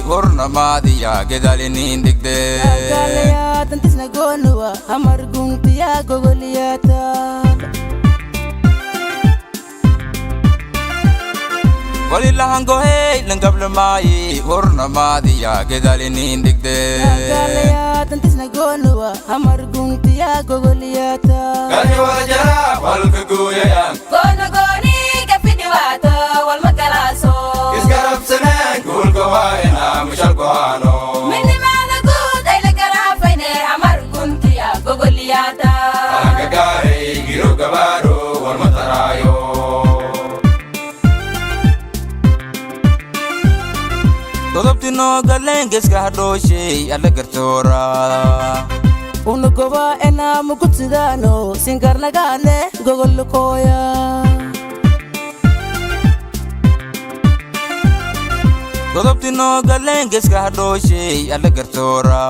warna maadiya gedalinin digde galaya tantisna gonuwa amar guntiya gogoliyata wali lahango hey langabla Maay warna maadiya gedalinin digde galaya tantisna gonuwa amar guntiya gogoliyata gani wajara walka goyaya gono goni kafidiwata wal makalaso isgarab sanan gul gawaina mishal goano Midnimo good ay lagarafayne amar guntiya gogoliyata agagare giro gabaro wal matarayo Godobtino galengeska hadoshe alla gartora unugoba ena mukutsidano singarnagane gogolukoya Godobtino galengeska hadoshe alla gartora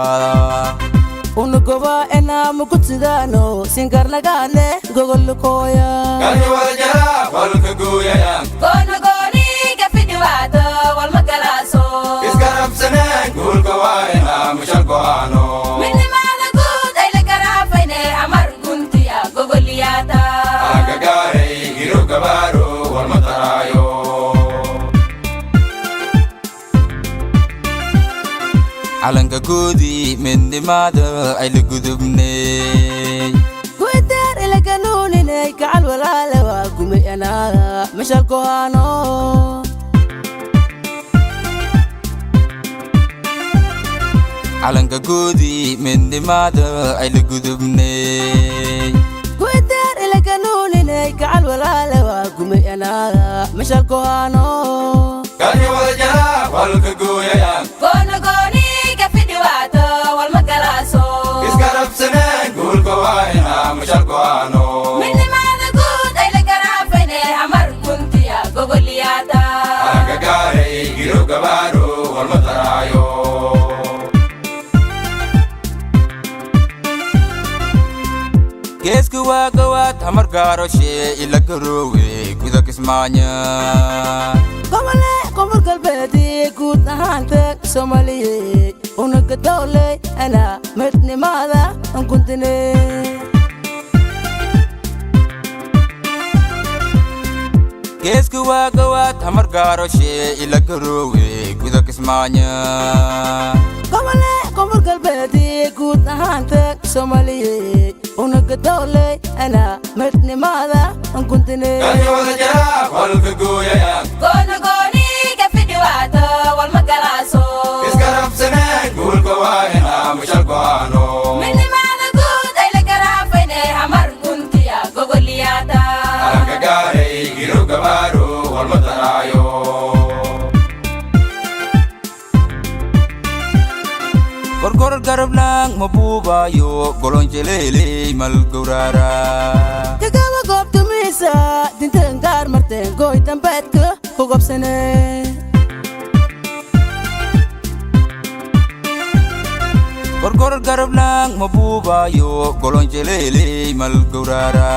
unugoba ena mukutsidano singarnagane gogolukoya Gani wajara walka goyaya gono goni kafidiwata wal makalaso isgarab sanan gul gawaina mishal goano Midnimo good ay lagarafayne amar guntiya gogoliyata agagare giro gabaro wal matarayo Alanga gudi Midnimada ay lugudubne Guitar ilaganunine kacal walalawa gumeyana mishal gohano Alanga gudi Midnimada ay lugudubne Guitar ilaganunine kacal walalawa gumeyana mishal gohano Gani wajara walka goyaya gono goni kafidiwata wal makalaso isgarab sanan gul gawaina mishal goano Midnimo good ay lagarafayne amar guntiya gogoliyata agagare giro gabaro wal matarayo Geesku waa gawaad hamar gaaro shee ila garoowe guda kismaanya gobole koonfur galbeedi guud ahaanta Soomaaliyeed unaga dowlay ana midnimada guntine Geesku waa gawaad hamar gaaro shee ila garoowe guda kismaanya gobole koonfur galbeedi guud ahaanta Soomaaliyeed unaga dowlay ana midnimada guntine Gani wajara walka goyaya gono goni kafidiwata wal makalaso isgarab sanan gul gawaina mishal goano Midnimo good ay lagarafayne amar guntiya gogoliyata agagare giro gabaro wal matarayo Gorgor garab lang mabubayo golon jelele mal gurara kagawa goobtumisa dintan gaar marteen gooy dambeedka ku gobsane Gorgor garab lang mabubayo golon jelele mal gurara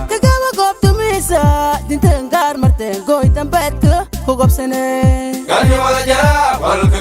kagawa goobtumisa dintan gaar marteen gooy dambeedka ku gobsane Gani wajara walka